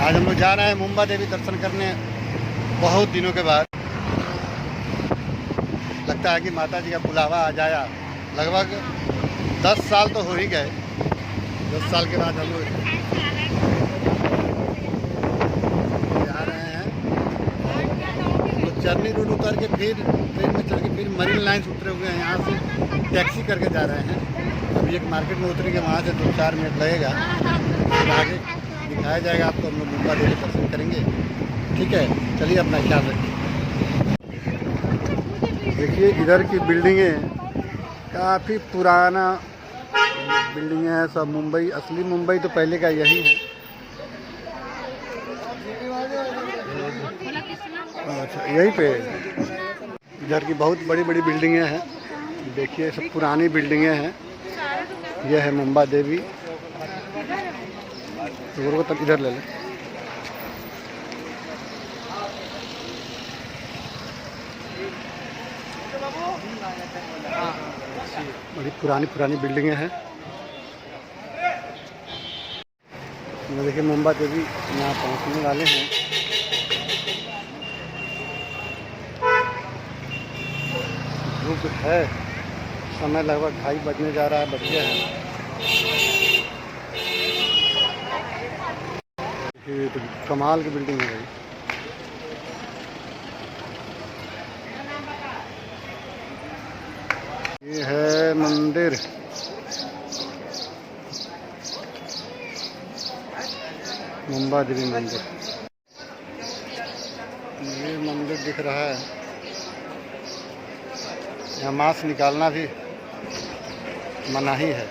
आज हम लोग जा रहे हैं मुंबा देवी दर्शन करने बहुत दिनों के बाद। लगता है कि माता जी का बुलावा आ जाया। लगभग 10 साल तो हो ही गए। 10 साल के बाद हम लोग जा रहे हैं। तो चरनी रोड उतर के फिर ट्रेन में चढ़ के फिर मरीन लाइन्स उतरे हुए हैं। यहाँ से टैक्सी करके जा रहे हैं। अभी एक मार्केट में उतरेंगे, वहाँ से 2-4 मिनट लगेगा, फिर आगे दिखाया जाएगा आपको। हम लोग मुंबा देवी दर्शन करेंगे। ठीक है, चलिए अपना ख्याल रखिए। देखिए इधर की बिल्डिंगें काफ़ी पुराना बिल्डिंगें हैं सब। मुंबई, असली मुंबई तो पहले का यही है। अच्छा, यहीं पे इधर की बहुत बड़ी बड़ी बिल्डिंगें हैं। देखिए सब पुरानी बिल्डिंगें हैं। यह है मुंबा देवी। तो तक इधर ले लें। बड़ी पुरानी पुरानी बिल्डिंगें हैं। देखिए मुंबा देवी यहाँ पहुँचने वाले हैं। धूप है, समय लगभग 2:30 बजने जा रहा है, बज गया है। ये तो कमाल की बिल्डिंग है भाई। ये है मंदिर। मुंबा देवी मंदिर। ये मंदिर दिख रहा है। यहाँ मांस निकालना भी मनाही है।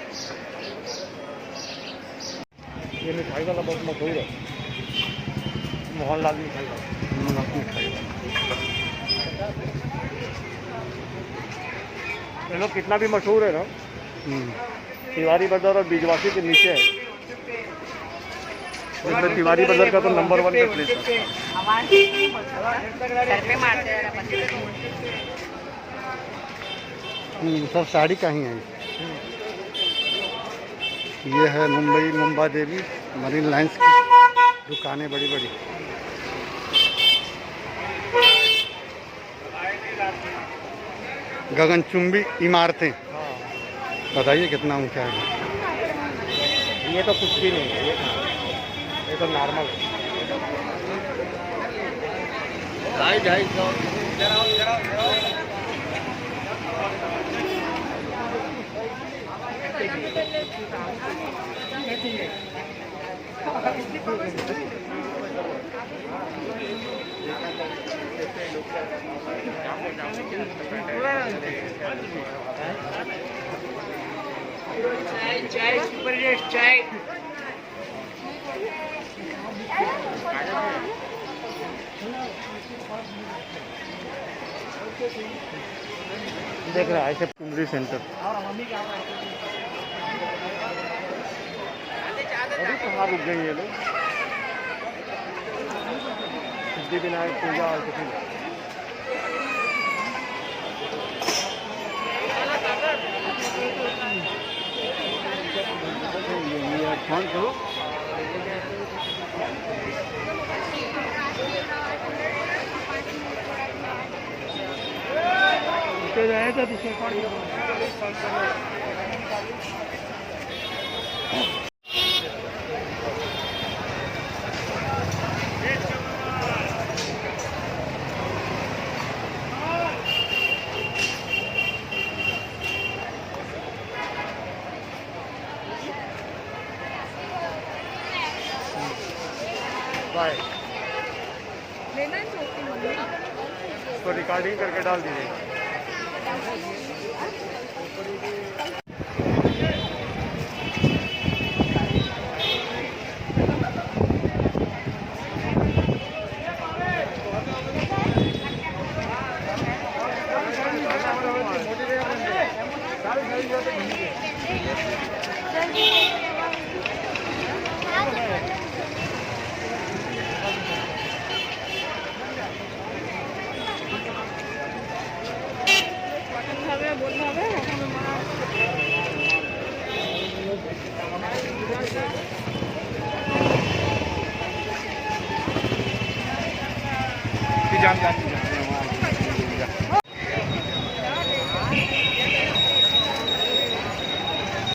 ये मिठाई वाला बहुत मशहूर है, मोहनलाल मिठाई वाला। ये लोग कितना भी मशहूर है ना, तिवारी बाजार और बीजवासी के नीचे है। इसमें तिवारी बाजार का तो नंबर 1 पे प्लेस है। सब साड़ी का ही है। ये है मुंबा देवी मरीन लाइन्स की दुकानें बड़ी बड़ी। गगनचुंबी इमारतें। बताइए कितना ऊंचा है। ये तो कुछ भी नहीं है, ये तो नॉर्मल है। 250 चाय सुपर चाय। देख रहा है कुमरी सेंटर। अभी कहाँ रुक गए ये लोग? सिद्धिविनायक पूजा और कुछ जाए तो लेना इसको रिकॉर्डिंग करके डाल दीजिए। बोलना है की जानकारी